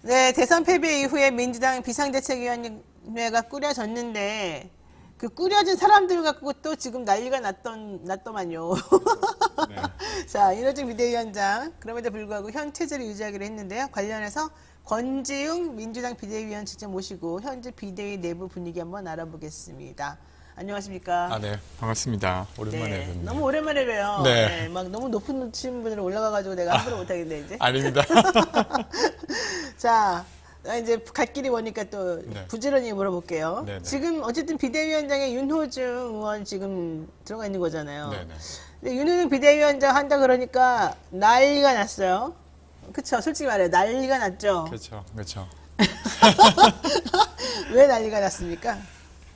네, 대선 패배 이후에 민주당 비상대책위원회가 꾸려졌는데 그 꾸려진 사람들 갖고 또 지금 난리가 났더만요. 네. 자, 윤호중 비대위원장 그럼에도 불구하고 현 체제를 유지하기로 했는데요. 관련해서 권지웅 민주당 비대위원 직접 모시고 현재 비대위 내부 분위기 한번 알아보겠습니다. 안녕하십니까? 아, 네. 반갑습니다. 오랜만에 네, 뵙네요. 너무 오랜만에 봬요. 네. 네, 막 너무 높은 분으로 올라가가지고 내가 함부로 못하겠네 이제. 아닙니다. 자, 이제 갈 길이 머니까 또 네. 부지런히 물어볼게요. 네, 네. 지금 어쨌든 비대위원장에 윤호중 의원 지금 들어가 있는 거잖아요. 네네. 근데 윤호중 비대위원장 한다 그러니까 난리가 났어요. 그쵸? 솔직히 말해요. 난리가 났죠. 그렇죠. 그렇죠. 왜 난리가 났습니까?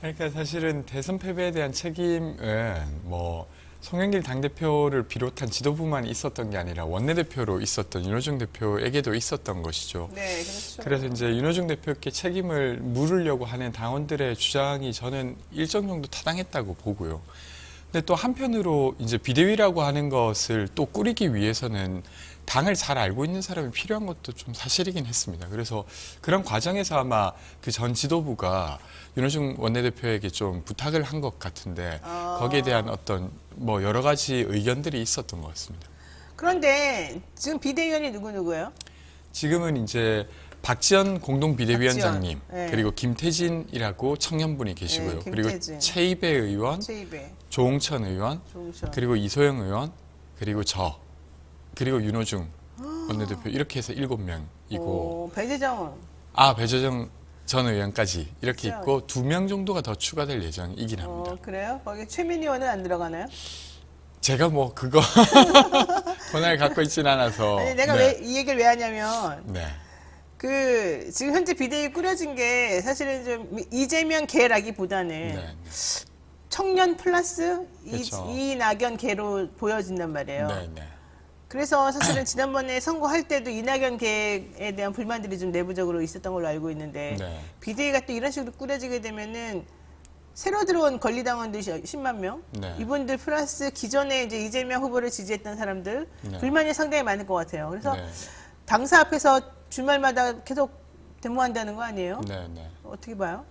그러니까 사실은 대선 패배에 대한 책임은 뭐 송영길 당대표를 비롯한 지도부만 있었던 게 아니라 원내대표로 있었던 윤호중 대표에게도 있었던 것이죠. 네, 그렇죠. 그래서 이제 윤호중 대표께 책임을 물으려고 하는 당원들의 주장이 저는 일정 정도 타당했다고 보고요. 근데 또 한편으로 이제 비대위라고 하는 것을 또 꾸리기 위해서는 당을 잘 알고 있는 사람이 필요한 것도 좀 사실이긴 했습니다. 그래서 그런 과정에서 아마 그 전 지도부가 윤호중 원내대표에게 좀 부탁을 한 것 같은데 거기에 대한 어떤 뭐 여러 가지 의견들이 있었던 것 같습니다. 그런데 지금 비대위원이 누구예요? 지금은 이제 박지원 공동비대위원장님 박지원, 네. 그리고 김태진이라고 청년분이 계시고요. 네, 그리고 김태진. 최이배 의원, 최입에 조홍천 의원, 조응천. 그리고 이소영 의원, 그리고 저, 그리고 윤호중 원내대표 이렇게 해서 7명이고 배재정. 배재정 전 의원까지 이렇게 그렇죠. 있고 2명 정도가 더 추가될 예정이긴 합니다. 그래요? 거기 최민희 의원은 안 들어가나요? 제가 뭐 그거 권한을 갖고 있진 않아서 아니, 내가 네. 왜 이 얘기를 왜 하냐면 네. 그 지금 현재 비대위 꾸려진 게 사실은 좀 이재명 계라기보다는 네. 청년 플러스 그렇죠. 이낙연 계로 보여진단 말이에요. 네. 네. 그래서 사실은 지난번에 선거할 때도 이낙연 계에 대한 불만들이 좀 내부적으로 있었던 걸로 알고 있는데 네. 비대위가 또 이런 식으로 꾸려지게 되면은 새로 들어온 권리당원들이 10만 명, 네. 이분들 플러스 기존에 이제 이재명 후보를 지지했던 사람들 네. 불만이 상당히 많을 것 같아요. 그래서 네. 당사 앞에서 주말마다 계속 데모한다는 거 아니에요? 네. 네. 어떻게 봐요?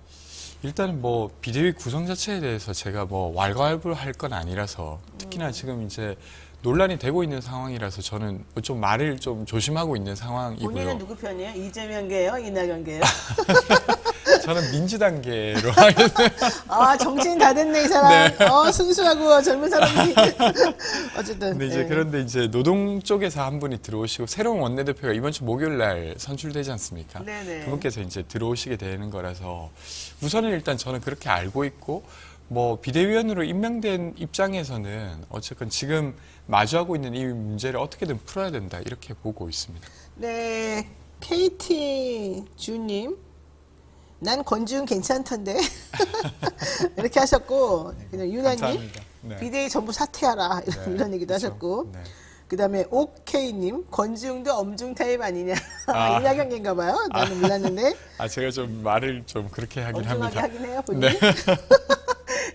일단은 뭐 비대위 구성 자체에 대해서 제가 뭐 왈가왈부할 건 아니라서 특히나 지금 이제 논란이 되고 있는 상황이라서 저는 좀 말을 좀 조심하고 있는 본인은 상황이고요. 누구 편이에요? 이재명 계예요? 이낙연 계예요? 저는 민주당계로 하겠습니다. 아, 정신 다 됐네, 이 사람. 네. 순수하고 젊은 사람이. 어쨌든. 근데 이제 네. 그런데 이제 노동 쪽에서 한 분이 들어오시고 새로운 원내대표가 이번 주 목요일 날 선출되지 않습니까? 네네. 그분께서 이제 들어오시게 되는 거라서 우선은 일단 저는 그렇게 알고 있고 뭐 비대위원으로 임명된 입장에서는 어쨌건 지금 마주하고 있는 이 문제를 어떻게든 풀어야 된다 이렇게 보고 있습니다. 네, KT 주님, 난 권지웅 괜찮던데 이렇게 하셨고, 그냥 유나님 감사합니다. 네. 비대위 전부 사퇴하라 이런 얘기도 그렇죠. 하셨고, 네. 그다음에 옥케이님 권지웅도 엄중 타입 아니냐? 아. 이낙연인가 봐요. 나는 몰랐는데 제가 좀 말을 좀 그렇게 하긴 엄중하게 합니다. 하긴 해요, 본인이.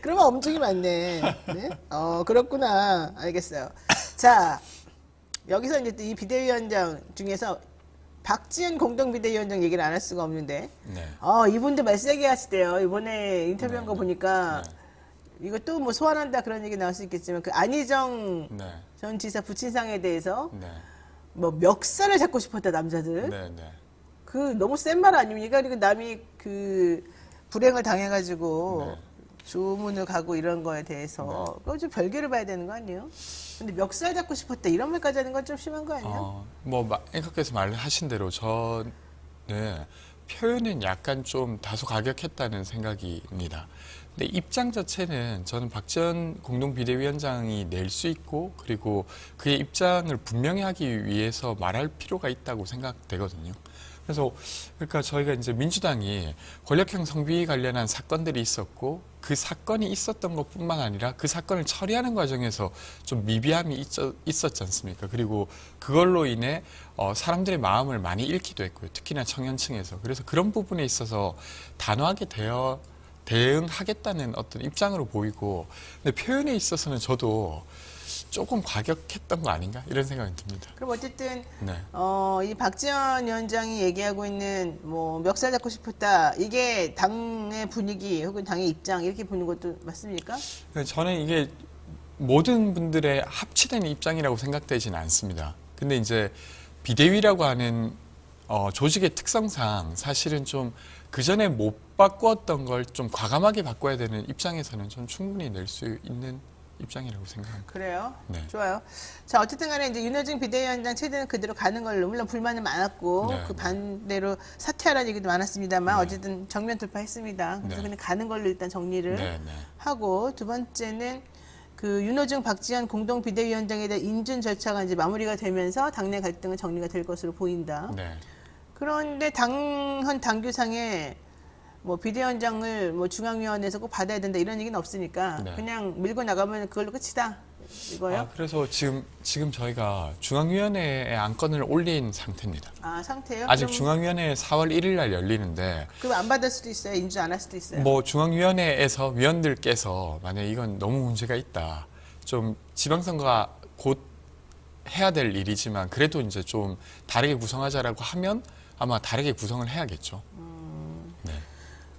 그러면 엄중이 많네. 네? 그렇구나. 알겠어요. 자, 여기서 이제 또 이 비대위원장 중에서 박지원 공동비대위원장 얘기를 안 할 수가 없는데, 네. 이분도 말 세게 하시대요. 이번에 인터뷰한 네, 거 네. 보니까, 이거 또 뭐 소환한다 그런 얘기 나올 수 있겠지만, 그 안희정 네. 전 지사 부친상에 대해서 네. 뭐 멱살을 잡고 싶었다, 남자들. 네. 네. 그 너무 센 말 아닙니까? 그리고 남이 그 불행을 당해가지고 네. 조문을 가고 이런 거에 대해서 그거 좀 별개를 봐야 되는 거 아니에요? 근데 멱살 잡고 싶었다 이런 말까지 하는 건 좀 심한 거 아니에요? 뭐 앵커께서 말하신 대로 저는 표현은 약간 좀 다소 가격했다는 생각입니다. 근데 입장 자체는 저는 박지원 공동비대위원장이 낼 수 있고 그리고 그의 입장을 분명히 하기 위해서 말할 필요가 있다고 생각되거든요. 그래서 그러니까 저희가 이제 민주당이 권력형 성비 관련한 사건들이 있었고 그 사건이 있었던 것뿐만 아니라 그 사건을 처리하는 과정에서 좀 미비함이 있었지 않습니까? 그리고 그걸로 인해 사람들의 마음을 많이 잃기도 했고요. 특히나 청년층에서. 그래서 그런 부분에 있어서 단호하게 대응하겠다는 어떤 입장으로 보이고 근데 표현에 있어서는 저도 조금 과격했던 거 아닌가 이런 생각이 듭니다. 그럼 어쨌든 네. 이 박지원 위원장이 얘기하고 있는 뭐 멱살 잡고 싶었다. 이게 당의 분위기 혹은 당의 입장 이렇게 보는 것도 맞습니까? 저는 이게 모든 분들의 합치된 입장이라고 생각되지는 않습니다. 근데 이제 비대위라고 하는 조직의 특성상 사실은 좀 그전에 못 바꾸었던 걸 좀 과감하게 바꿔야 되는 입장에서는 좀 충분히 낼 수 있는 입장이라고 생각합니다. 그래요? 네. 좋아요. 자, 어쨌든 간에 이제 윤호중 비대위원장 체제는 그대로 가는 걸로, 물론 불만은 많았고, 네, 그 네. 반대로 사퇴하라는 얘기도 많았습니다만, 네. 어쨌든 정면 돌파했습니다. 그래서 네. 그냥 가는 걸로 일단 정리를 네, 네. 하고, 두 번째는 그 윤호중 박지원 공동 비대위원장에 대한 인준 절차가 이제 마무리가 되면서 당내 갈등은 정리가 될 것으로 보인다. 네. 그런데 현 당규상에 뭐 비대위원장을 뭐 중앙위원회에서 꼭 받아야 된다 이런 얘기는 없으니까 네. 그냥 밀고 나가면 그걸로 끝이다 이거요? 그래서 지금 저희가 중앙위원회에 안건을 올린 상태입니다. 상태요? 아직 그럼, 중앙위원회 4월 1일 날 열리는데 그럼 안 받을 수도 있어요. 인주 안 할 수도 있어요. 뭐 중앙위원회에서 위원들께서 만약 이건 너무 문제가 있다. 좀 지방선거가 곧 해야 될 일이지만 그래도 이제 좀 다르게 구성하자라고 하면 아마 다르게 구성을 해야겠죠. 네.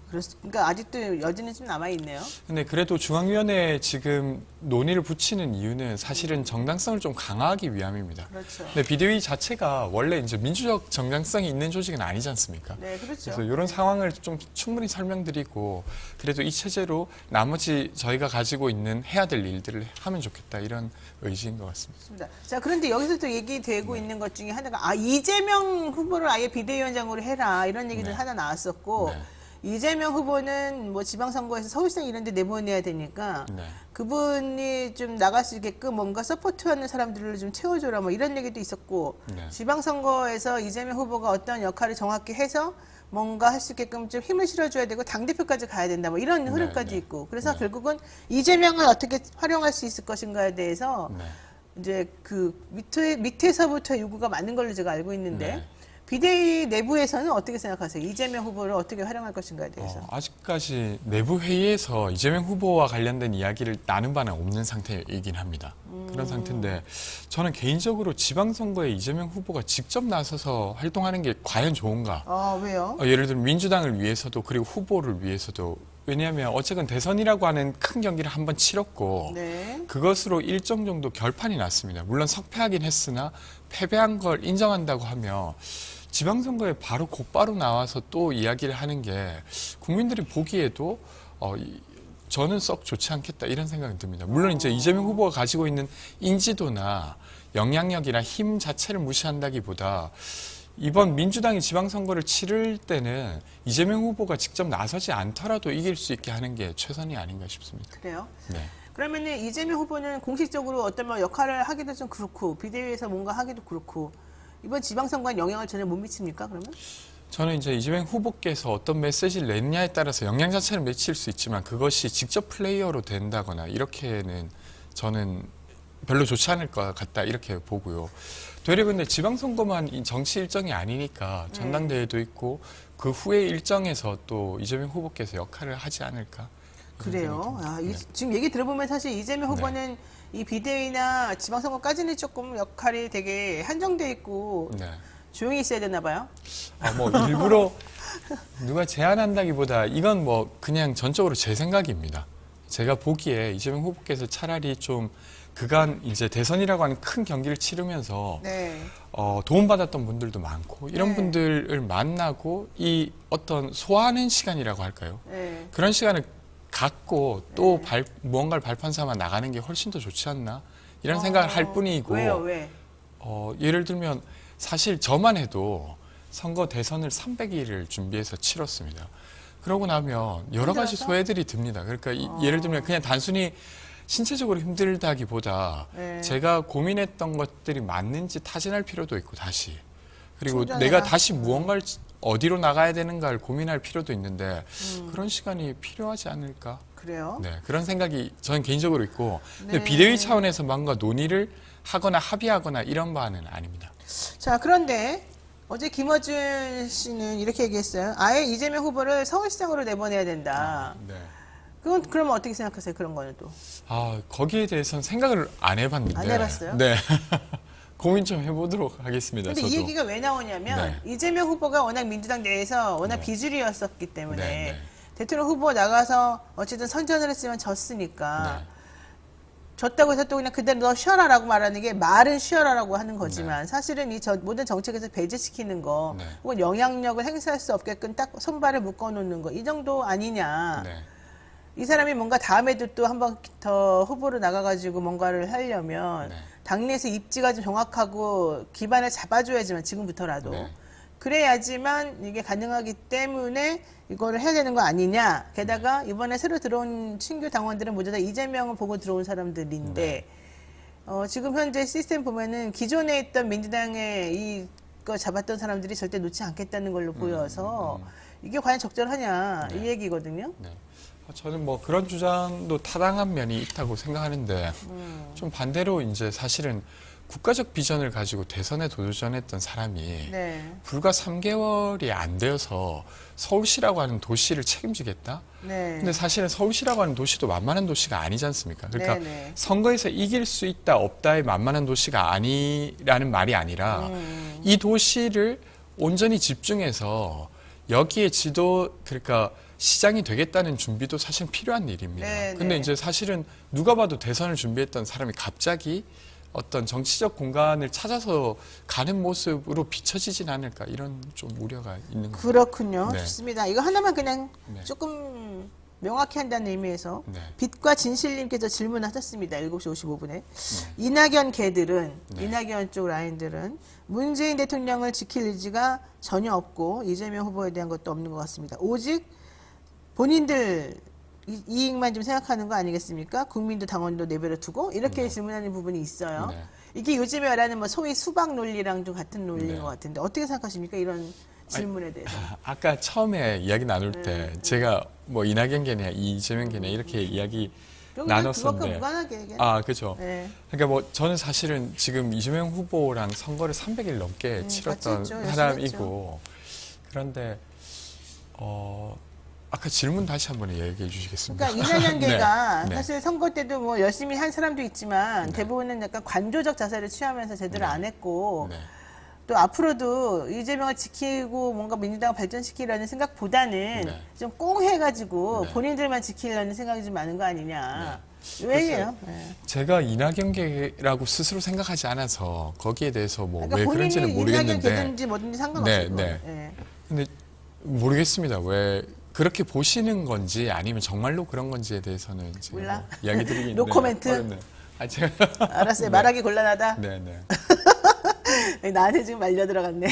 그러니까 아직도 여지는 좀 남아 있네요. 근데 그래도 중앙위원회에 지금 논의를 붙이는 이유는 사실은 정당성을 좀 강화하기 위함입니다. 그렇죠. 근데 비대위 자체가 원래 이제 민주적 정당성이 있는 조직은 아니지 않습니까? 네, 그렇죠. 그래서 이런 상황을 좀 충분히 설명드리고 그래도 이 체제로 나머지 저희가 가지고 있는 해야 될 일들을 하면 좋겠다 이런 의지인 것 같습니다. 좋습니다. 자, 그런데 여기서 또 얘기되고 있는 것 중에 하나가 이재명 후보를 아예 비대위원장으로 해라 이런 얘기들 네. 하나 나왔었고 네. 이재명 후보는 뭐 지방선거에서 서울시장 이런 데 내보내야 되니까 네. 그분이 좀 나갈 수 있게끔 뭔가 서포트하는 사람들을 좀 채워줘라 뭐 이런 얘기도 있었고 네. 지방선거에서 이재명 후보가 어떤 역할을 정확히 해서 뭔가 할 수 있게끔 좀 힘을 실어줘야 되고 당대표까지 가야 된다 뭐 이런 흐름까지 네. 있고 그래서 네. 결국은 이재명을 어떻게 활용할 수 있을 것인가에 대해서 네. 이제 그 밑에서부터 요구가 많은 걸로 제가 알고 있는데 네. 비대위 내부에서는 어떻게 생각하세요? 이재명 후보를 어떻게 활용할 것인가에 대해서. 아직까지 내부 회의에서 이재명 후보와 관련된 이야기를 나눈 바는 없는 상태이긴 합니다. 그런 상태인데 저는 개인적으로 지방선거에 이재명 후보가 직접 나서서 활동하는 게 과연 좋은가? 왜요? 예를 들면 민주당을 위해서도 그리고 후보를 위해서도 왜냐하면 어쨌든 대선이라고 하는 큰 경기를 한번 치렀고 네. 그것으로 일정 정도 결판이 났습니다. 물론 석패하긴 했으나 패배한 걸 인정한다고 하면 지방선거에 바로 곧바로 나와서 또 이야기를 하는 게 국민들이 보기에도 저는 썩 좋지 않겠다 이런 생각이 듭니다. 물론 이제 이재명 후보가 가지고 있는 인지도나 영향력이나 힘 자체를 무시한다기보다 이번 민주당이 지방선거를 치를 때는 이재명 후보가 직접 나서지 않더라도 이길 수 있게 하는 게 최선이 아닌가 싶습니다. 그래요? 네. 그러면은 이재명 후보는 공식적으로 어떤 뭐 역할을 하기도 좀 그렇고 비대위에서 뭔가 하기도 그렇고 이번 지방선거에 영향을 전혀 못 미칩니까? 그러면? 저는 이제 이재명 후보께서 어떤 메시지를 냈냐에 따라서 영향 자체를 미칠 수 있지만 그것이 직접 플레이어로 된다거나 이렇게는 저는 별로 좋지 않을 것 같다 이렇게 보고요. 되려 근데 지방선거만 정치 일정이 아니니까 전당대회도 있고 그 후에 일정에서 또 이재명 후보께서 역할을 하지 않을까. 그래요. 네. 지금 얘기 들어보면 사실 이재명 후보는 이 비대위나 지방선거까지는 조금 역할이 되게 한정돼 있고 네. 조용히 있어야 되나 봐요. 뭐 일부러 누가 제안한다기보다 이건 뭐 그냥 전적으로 제 생각입니다. 제가 보기에 이재명 후보께서 차라리 좀 그간 이제 대선이라고 하는 큰 경기를 치르면서 네. 도움받았던 분들도 많고 이런 네. 분들을 만나고 이 어떤 소화하는 시간이라고 할까요? 네. 그런 시간을 갖고 또 무언가를 발판 삼아 나가는 게 훨씬 더 좋지 않나 이런 생각을 할 뿐이고 왜요? 왜? 예를 들면 사실 저만 해도 선거 대선을 300일을 준비해서 치렀습니다. 그러고 나면 여러 가지 힘들어서? 소외들이 듭니다. 그러니까 예를 들면 그냥 단순히 신체적으로 힘들다기보다 네. 제가 고민했던 것들이 맞는지 타진할 필요도 있고 다시 그리고 충전해라. 내가 다시 무언가를 어디로 나가야 되는가를 고민할 필요도 있는데 그런 시간이 필요하지 않을까? 그래요? 네, 그런 생각이 저는 개인적으로 있고 근데 네. 비대위 차원에서 뭔가 논의를 하거나 합의하거나 이런 바는 아닙니다. 자, 그런데 어제 김어준 씨는 이렇게 얘기했어요. 아예 이재명 후보를 서울시장으로 내보내야 된다. 네. 그러면 어떻게 생각하세요? 그런 거는 또. 아, 거기에 대해서는 생각을 안 해봤는데. 안 해봤어요? 네. 고민 좀 해보도록 하겠습니다. 근데 저도. 이 얘기가 왜 나오냐면 네. 이재명 후보가 워낙 민주당 내에서 워낙 네. 비주류였었기 때문에 네, 네. 대통령 후보 나가서 어쨌든 선전을 했지만 졌으니까 네. 졌다고 해서 또 그냥 그대로 너 쉬어라라고 말하는 게 말은 쉬어라라고 하는 거지만 사실은 이 모든 정책에서 배제시키는 거 네. 혹은 영향력을 행사할 수 없게끔 딱 손발을 묶어놓는 거 이 정도 아니냐. 네. 이 사람이 뭔가 다음에도 또 한 번 더 후보로 나가가지고 뭔가를 하려면 네. 당내에서 입지가 좀 정확하고 기반을 잡아줘야지만 지금부터라도 네. 그래야지만 이게 가능하기 때문에 이거를 해야 되는 거 아니냐. 게다가 이번에 새로 들어온 신규 당원들은 모두 다 이재명을 보고 들어온 사람들인데 지금 현재 시스템 보면은 기존에 있던 민주당의 이거 잡았던 사람들이 절대 놓지 않겠다는 걸로 보여서 이게 과연 적절하냐 이 얘기거든요. 네. 저는 뭐 그런 주장도 타당한 면이 있다고 생각하는데 좀 반대로 이제 사실은 국가적 비전을 가지고 대선에 도전했던 사람이 네. 불과 3개월이 안 되어서 서울시라고 하는 도시를 책임지겠다? 네. 근데 사실은 서울시라고 하는 도시도 만만한 도시가 아니지 않습니까? 그러니까 네네. 선거에서 이길 수 있다 없다의 만만한 도시가 아니라는 말이 아니라 이 도시를 온전히 집중해서 여기에 그러니까 시장이 되겠다는 준비도 사실 필요한 일입니다. 네, 근데 네. 이제 사실은 누가 봐도 대선을 준비했던 사람이 갑자기 어떤 정치적 공간을 찾아서 가는 모습으로 비춰지진 않을까 이런 좀 우려가 있는 거죠. 그렇군요. 네. 좋습니다. 이거 하나만 그냥 네. 조금 명확히 한다는 의미에서 네. 빛과 진실님께서 질문하셨습니다. 7시 55분에. 이낙연 개들은, 네. 이낙연 쪽 라인들은 문재인 대통령을 지킬 의지가 전혀 없고 이재명 후보에 대한 것도 없는 것 같습니다. 오직 본인들 이익만 좀 생각하는 거 아니겠습니까? 국민도 당원도 내버려 두고 이렇게 질문하는 부분이 있어요. 네. 이게 요즘에 말하는 뭐 소위 수박 논리랑 좀 같은 논리인 네. 것 같은데 어떻게 생각하십니까? 이런 질문에 대해서. 아까 처음에 이야기 나눌 때 제가 뭐 이낙연 개냐 이재명 개냐 이렇게 이야기 그것과 나눴었는데 무관하게 얘기해. 그렇죠. 네. 그러니까 뭐 저는 사실은 지금 이재명 후보랑 선거를 300일 넘게 치렀던 같이 했죠. 열심히 사람이고 그런데 아까 질문 다시 한번 얘기해 주시겠습니까? 그러니까 이낙연계가 네. 네. 사실 선거 때도 뭐 열심히 한 사람도 있지만 대부분은 약간 관조적 자세를 취하면서 제대로 안 했고 네. 또 앞으로도 이재명을 지키고 뭔가 민주당을 발전시키려는 생각보다는 네. 좀 꽁해가지고 네. 본인들만 지키려는 생각이 좀 많은 거 아니냐. 왜예요? 네. 제가 이낙연계라고 스스로 생각하지 않아서 거기에 대해서 뭐 그러니까 왜 본인이 그런지는 이낙연 모르겠는데 개든지 뭐든지 상관없어요. 네, 네. 네. 근데 모르겠습니다. 왜 그렇게 보시는 건지 아니면 정말로 그런 건지에 대해서는 제가 몰라. 뭐 이야기 드리기 노 코멘트? 어렵네요. 제가 알았어요. 말하기 곤란하다. 네, 네. 나한테 지금 말려 들어갔네.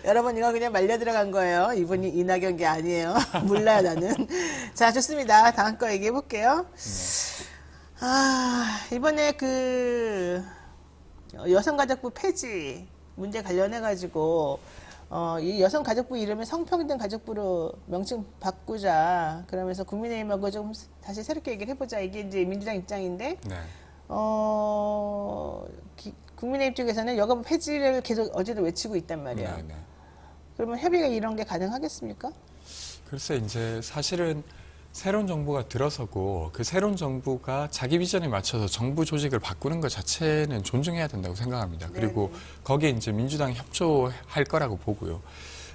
여러분 이거 그냥 말려 들어간 거예요. 이분이 이낙연 게 아니에요. 몰라요 나는. 자 좋습니다. 다음 거 얘기해 볼게요. 이번에 그 여성가족부 폐지 문제 관련해 가지고 이 여성가족부 이름을 성평등 가족부로 명칭 바꾸자. 그러면서 국민의힘하고 좀 다시 새롭게 얘기를 해보자. 이게 이제 민주당 입장인데. 네. 국민의힘 쪽에서는 여가부 폐지를 계속 어제도 외치고 있단 말이에요. 네, 네. 그러면 협의가 이런 게 가능하겠습니까? 글쎄 이제 사실은 새로운 정부가 들어서고 그 새로운 정부가 자기 비전에 맞춰서 정부 조직을 바꾸는 것 자체는 존중해야 된다고 생각합니다. 그리고 거기에 이제 민주당이 협조할 거라고 보고요.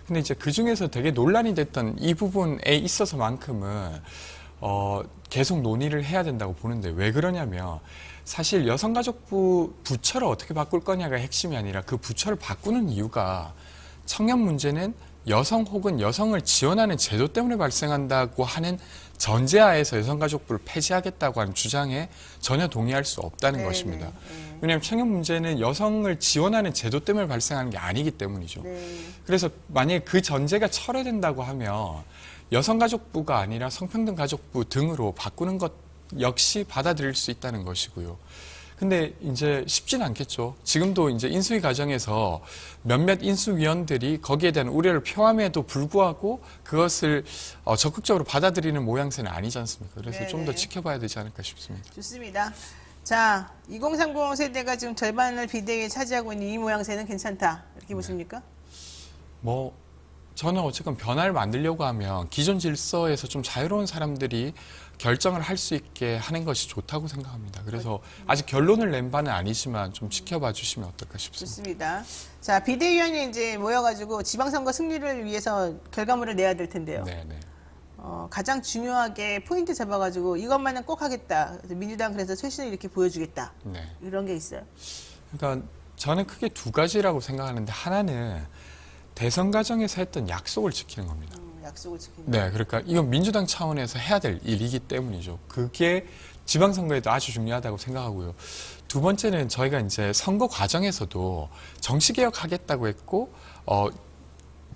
근데 이제 그 중에서 되게 논란이 됐던 이 부분에 있어서만큼은 계속 논의를 해야 된다고 보는데 왜 그러냐면 사실 여성가족부 부처를 어떻게 바꿀 거냐가 핵심이 아니라 그 부처를 바꾸는 이유가 청년 문제는 여성 혹은 여성을 지원하는 제도 때문에 발생한다고 하는 전제하에서 여성가족부를 폐지하겠다고 하는 주장에 전혀 동의할 수 없다는 것입니다. 왜냐하면 청년 문제는 여성을 지원하는 제도 때문에 발생하는 게 아니기 때문이죠. 그래서 만약에 그 전제가 철회된다고 하면 여성가족부가 아니라 성평등가족부 등으로 바꾸는 것 역시 받아들일 수 있다는 것이고요. 근데 이제 쉽진 않겠죠. 지금도 이제 인수위 과정에서 몇몇 인수위원들이 거기에 대한 우려를 표함에도 불구하고 그것을 적극적으로 받아들이는 모양새는 아니지 않습니까? 그래서 좀 더 지켜봐야 되지 않을까 싶습니다. 좋습니다. 자, 2030 세대가 지금 절반을 비대위에 차지하고 있는 이 모양새는 괜찮다. 이렇게 보십니까? 뭐 저는 어쨌건 변화를 만들려고 하면 기존 질서에서 좀 자유로운 사람들이 결정을 할 수 있게 하는 것이 좋다고 생각합니다. 그래서 아직 결론을 낸 바는 아니지만 좀 지켜봐 주시면 어떨까 싶습니다. 좋습니다. 자, 비대위원이 이제 모여가지고 지방선거 승리를 위해서 결과물을 내야 될 텐데요. 네네. 가장 중요하게 포인트 잡아가지고 이것만은 꼭 하겠다. 그래서 민주당 그래서 쇄신을 이렇게 보여주겠다. 네. 이런 게 있어요. 그러니까 저는 크게 두 가지라고 생각하는데 하나는 대선 과정에서 했던 약속을 지키는 겁니다. 약속을 지키는. 네, 그러니까 이건 민주당 차원에서 해야 될 일이기 때문이죠. 그게 지방선거에도 아주 중요하다고 생각하고요. 두 번째는 저희가 이제 선거 과정에서도 정치개혁 하겠다고 했고,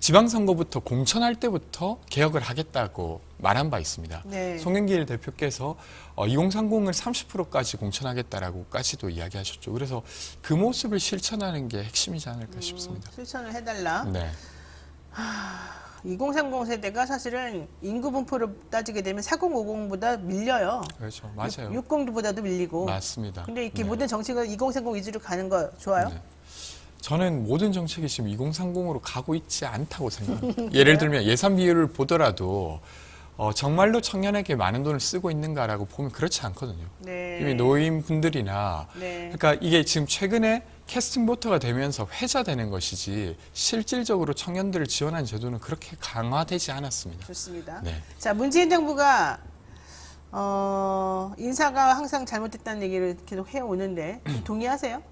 지방선거부터 공천할 때부터 개혁을 하겠다고 말한 바 있습니다. 네. 송영길 대표께서 2030을 30%까지 공천하겠다라고까지도 이야기하셨죠. 그래서 그 모습을 실천하는 게 핵심이지 않을까 싶습니다. 실천을 해달라. 네. 2030 세대가 사실은 인구 분포를 따지게 되면 4050보다 밀려요. 그렇죠. 맞아요. 60보다도 밀리고. 맞습니다. 근데 이렇게 네. 모든 정책을 2030 위주로 가는 거 좋아요? 네. 저는 모든 정책이 지금 2030으로 가고 있지 않다고 생각합니다. 예를 들면 예산 비율을 보더라도 정말로 청년에게 많은 돈을 쓰고 있는가라고 보면 그렇지 않거든요. 네. 이미 노인분들이나 네. 그러니까 이게 지금 최근에 캐스팅 보터가 되면서 회자되는 것이지 실질적으로 청년들을 지원하는 제도는 그렇게 강화되지 않았습니다. 좋습니다. 네. 자, 문재인 정부가 인사가 항상 잘못됐다는 얘기를 계속 해오는데 동의하세요?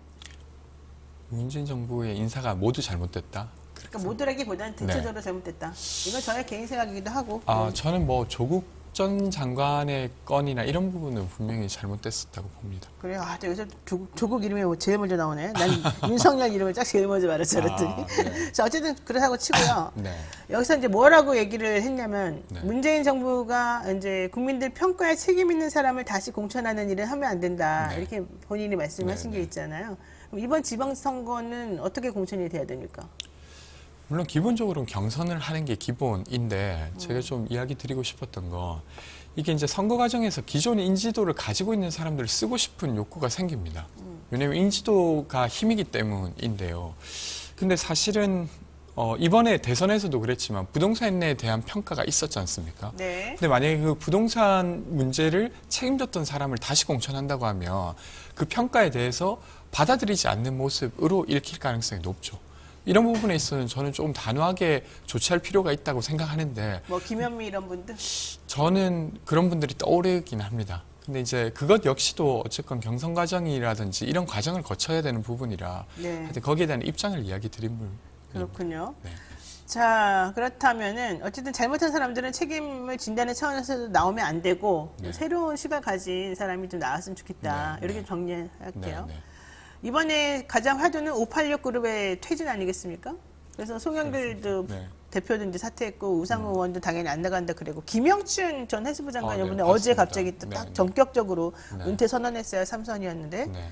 문재인 정부의 인사가 모두 잘못됐다. 그러니까 모두라기보다는 대체적으로 잘못됐다. 이건 저의 개인 생각이기도 하고. 저는 뭐 조국 전 장관의 건이나 이런 부분은 분명히 잘못됐었다고 봅니다. 그래요. 여기서 조국 이름이 제일 먼저 나오네. 난 윤석열 이름을 딱 제일 먼저 말했지 알았더니. 네. 자, 어쨌든 그렇다고 치고요. 네. 여기서 이제 뭐라고 얘기를 했냐면 네. 문재인 정부가 이제 국민들 평가에 책임 있는 사람을 다시 공천하는 일을 하면 안 된다. 네. 이렇게 본인이 말씀하신 네, 게 있잖아요. 그럼 이번 지방선거는 어떻게 공천이 돼야 됩니까? 물론 기본적으로는 경선을 하는 게 기본인데 제가 좀 이야기 드리고 싶었던 건 이게 이제 선거 과정에서 기존의 인지도를 가지고 있는 사람들을 쓰고 싶은 욕구가 생깁니다. 왜냐하면 인지도가 힘이기 때문인데요. 근데 사실은 이번에 대선에서도 그랬지만 부동산에 대한 평가가 있었지 않습니까? 네. 근데 만약에 그 부동산 문제를 책임졌던 사람을 다시 공천한다고 하면 그 평가에 대해서 받아들이지 않는 모습으로 읽힐 가능성이 높죠. 이런 부분에 있어서는 저는 조금 단호하게 조치할 필요가 있다고 생각하는데 뭐 김현미 이런 분들. 저는 그런 분들이 떠오르긴 합니다. 근데 이제 그것 역시도 어쨌건 경선 과정이라든지 이런 과정을 거쳐야 되는 부분이라 네. 하여튼 거기에 대한 입장을 이야기 드린 분. 그렇군요. 네. 자, 그렇다면은 어쨌든 잘못한 사람들은 책임을 진다는 차원에서 나오면 안 되고 네. 새로운 시각 가진 사람이 좀 나왔으면 좋겠다. 네, 이렇게 네. 정리할게요. 네, 네. 이번에 가장 화두는 586 그룹의 퇴진 아니겠습니까? 그래서 송영길도 네. 대표도 이제 사퇴했고 우상호 의원도 당연히 안 나간다 그러고 김영춘 전 해수부 장관 네, 이번에 어제 맞습니다. 갑자기 또 딱 네, 네. 전격적으로 네. 은퇴 선언했어요. 삼선이었는데 네.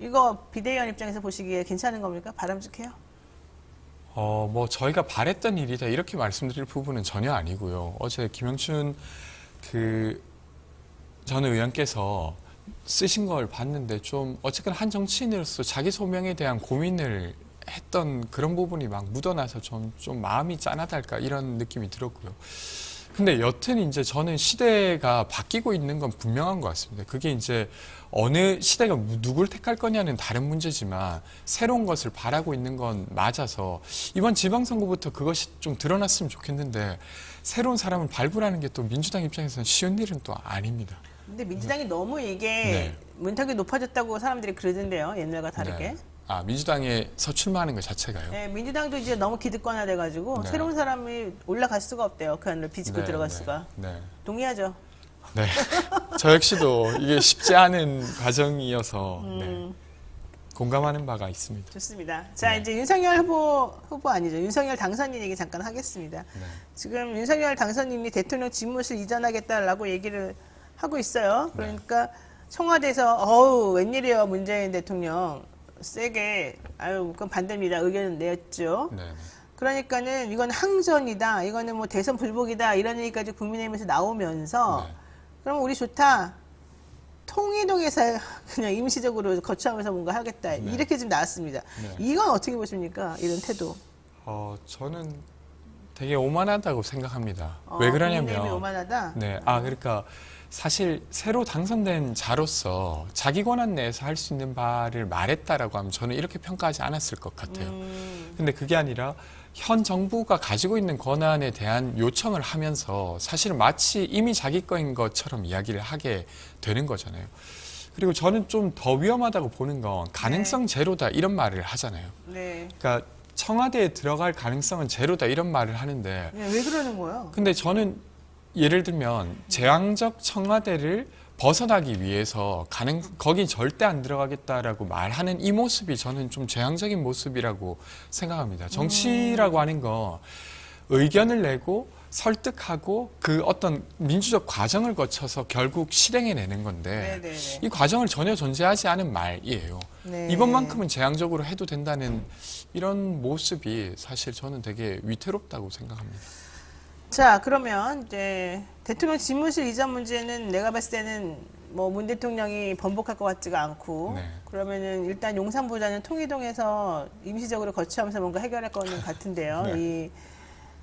이거 비대위원 입장에서 보시기에 괜찮은 겁니까? 바람직해요? 뭐 저희가 바랬던 일이다 이렇게 말씀드릴 부분은 전혀 아니고요. 어제 김영춘 전 의원께서 쓰신 걸 봤는데 좀 어쨌든 한 정치인으로서 자기 소명에 대한 고민을 했던 그런 부분이 막 묻어나서 좀 마음이 짠하달까 이런 느낌이 들었고요. 근데 여튼 이제 저는 시대가 바뀌고 있는 건 분명한 것 같습니다. 그게 이제 어느 시대가 누굴 택할 거냐는 다른 문제지만 새로운 것을 바라고 있는 건 맞아서 이번 지방선거부터 그것이 좀 드러났으면 좋겠는데 새로운 사람을 발굴하는 게 또 민주당 입장에서는 쉬운 일은 또 아닙니다. 근데 민주당이 너무 이게 네. 문턱이 높아졌다고 사람들이 그러던데요. 옛날과 다르게. 네. 민주당에 서출마하는 것 자체가요? 네, 민주당도 이제 너무 기득권화돼가지고 네. 새로운 사람이 올라갈 수가 없대요. 그 안으로 비집고 네, 들어갈 네, 수가. 네. 동의하죠? 네. 저 역시도 이게 쉽지 않은 과정이어서 네. 공감하는 바가 있습니다. 좋습니다. 자, 네. 이제 윤석열 후보 아니죠. 윤석열 당선인 얘기 잠깐 하겠습니다. 네. 지금 윤석열 당선인이 대통령 집무실 이전하겠다라고 얘기를 하고 있어요. 그러니까 청와대에서 웬일이에요 문재인 대통령 세게 그건 반대입니다 의견을 냈죠. 네. 그러니까는 이건 항전이다, 이거는 뭐 대선 불복이다 이런 얘기까지 국민의힘에서 나오면서 네. 그럼 우리 좋다. 통일동에서 그냥 임시적으로 거처하면서 뭔가 하겠다 네. 이렇게 지금 나왔습니다. 네. 이건 어떻게 보십니까? 이런 태도. 저는 되게 오만하다고 생각합니다. 왜 그러냐면 국민의힘이 오만하다. 네, 그러니까 사실 새로 당선된 자로서 자기 권한 내에서 할 수 있는 바를 말했다라고 하면 저는 이렇게 평가하지 않았을 것 같아요. 근데 그게 아니라 현 정부가 가지고 있는 권한에 대한 요청을 하면서 사실은 마치 이미 자기 거인 것처럼 이야기를 하게 되는 거잖아요. 그리고 저는 좀 더 위험하다고 보는 건 가능성 제로다 이런 말을 하잖아요. 네. 그러니까 청와대에 들어갈 가능성은 제로다 이런 말을 하는데 네, 왜 그러는 거예요? 근데 저는 예를 들면 제왕적 청와대를 벗어나기 위해서 거긴 절대 안 들어가겠다라고 말하는 이 모습이 저는 좀 제왕적인 모습이라고 생각합니다. 정치라고 하는 거 의견을 내고 설득하고 그 어떤 민주적 과정을 거쳐서 결국 실행해내는 건데 네네네. 이 과정을 전혀 존재하지 않은 말이에요. 네. 이번만큼은 제왕적으로 해도 된다는 이런 모습이 사실 저는 되게 위태롭다고 생각합니다. 자, 그러면 이제 대통령 집무실 이전 문제는 내가 봤을 때는 뭐 문 대통령이 번복할 것 같지가 않고 네. 그러면은 일단 용산보다는 통이동에서 임시적으로 거치하면서 뭔가 해결할 거는 같은데요. 네. 이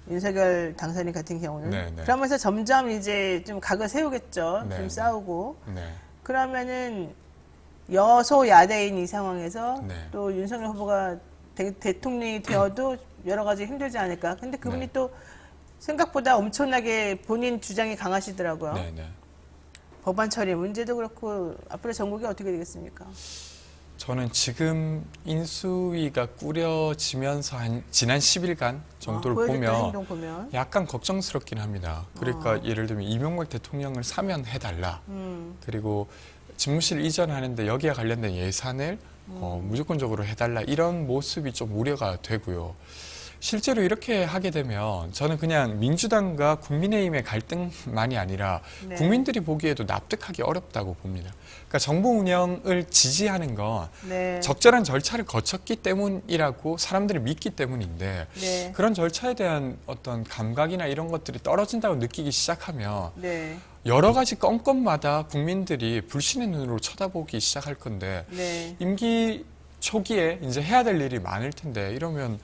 윤석열 당선인 같은 경우는 네, 네. 그러면서 점점 이제 좀 각을 세우겠죠. 네, 좀 네. 싸우고 네. 그러면은 여소야대인 이 상황에서 네. 또 윤석열 후보가 대통령이 되어도 여러 가지 힘들지 않을까. 근데 그분이 네. 또 생각보다 엄청나게 본인 주장이 강하시더라고요. 네, 네. 법안 처리 문제도 그렇고 앞으로 전국이 어떻게 되겠습니까? 저는 지금 인수위가 꾸려지면서 지난 10일간 정도를 보여줬던 보면 행동 보면 약간 걱정스럽긴 합니다. 그러니까 예를 들면 이명박 대통령을 사면해달라. 그리고 집무실 이전하는데 여기에 관련된 예산을 무조건적으로 해달라. 이런 모습이 좀 우려가 되고요. 실제로 이렇게 하게 되면 저는 그냥 민주당과 국민의힘의 갈등만이 아니라 네. 국민들이 보기에도 납득하기 어렵다고 봅니다. 그러니까 정부 운영을 지지하는 건 네. 적절한 절차를 거쳤기 때문이라고 사람들이 믿기 때문인데 네. 그런 절차에 대한 어떤 감각이나 이런 것들이 떨어진다고 느끼기 시작하면 네. 여러 가지 건건마다 국민들이 불신의 눈으로 쳐다보기 시작할 건데 네. 임기 초기에 이제 해야 될 일이 많을 텐데 이러면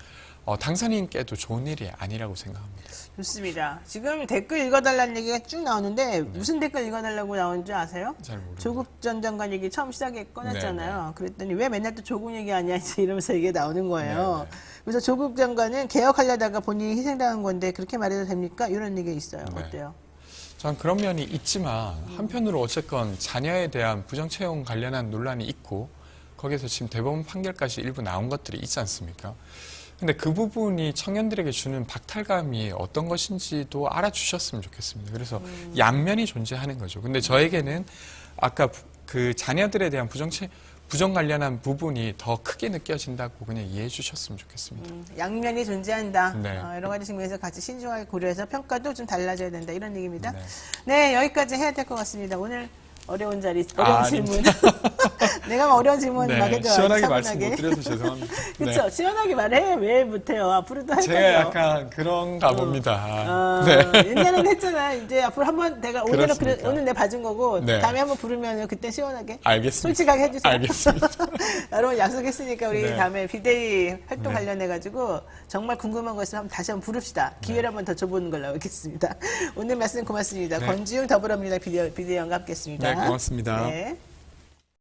당선인께도 좋은 일이 아니라고 생각합니다. 좋습니다. 지금 댓글 읽어달라는 얘기가 쭉 나오는데 무슨 댓글 읽어달라고 나오는지 아세요? 잘 모르겠어요. 조국 전 장관 얘기 처음 시작에 꺼냈잖아요. 그랬더니 왜 맨날 또 조국 얘기 아니야 이러면서 이게 나오는 거예요. 네, 네. 그래서 조국 장관은 개혁하려다가 본인이 희생당한 건데 그렇게 말해도 됩니까? 이런 얘기가 있어요. 네. 어때요? 전 그런 면이 있지만 한편으로 어쨌건 자녀에 대한 부정채용 관련한 논란이 있고 거기에서 지금 대법원 판결까지 일부 나온 것들이 있지 않습니까? 근데 그 부분이 청년들에게 주는 박탈감이 어떤 것인지도 알아주셨으면 좋겠습니다. 그래서 양면이 존재하는 거죠. 근데 저에게는 아까 그 자녀들에 대한 부정 관련한 부분이 더 크게 느껴진다고 그냥 이해해 주셨으면 좋겠습니다. 양면이 존재한다. 네. 여러 가지 측면에서 같이 신중하게 고려해서 평가도 좀 달라져야 된다. 이런 얘기입니다. 네. 네, 여기까지 해야 될 것 같습니다. 오늘 어려운 어려운 질문. 아닙니다. 내가 막 어려운 질문 막 해줘. 시원하게 말씀 못 드려서 죄송합니다. 그렇죠. 시원하게 말해. 왜 못해요? 앞으로도 할 제가 거죠. 약간 그런가 봅니다. 네. 옛날에는 했잖아. 이제 앞으로 한번 내가 오늘은 그렇습니까? 오늘 내 봐준 거고 네. 다음에 한번 부르면 그때 시원하게 알겠습니다. 솔직하게 해주세요. 알겠습니다. 여러분 약속했으니까 우리 네. 다음에 비대위 활동 네. 관련해가지고 정말 궁금한 거 있으면 다시 한번 부릅시다. 기회를 한번 더 줘보는 걸로 하겠습니다. 오늘 말씀 고맙습니다. 네. 권지웅 더불어민주당 비대위원과 함께했습니다. 네, 고맙습니다. 네.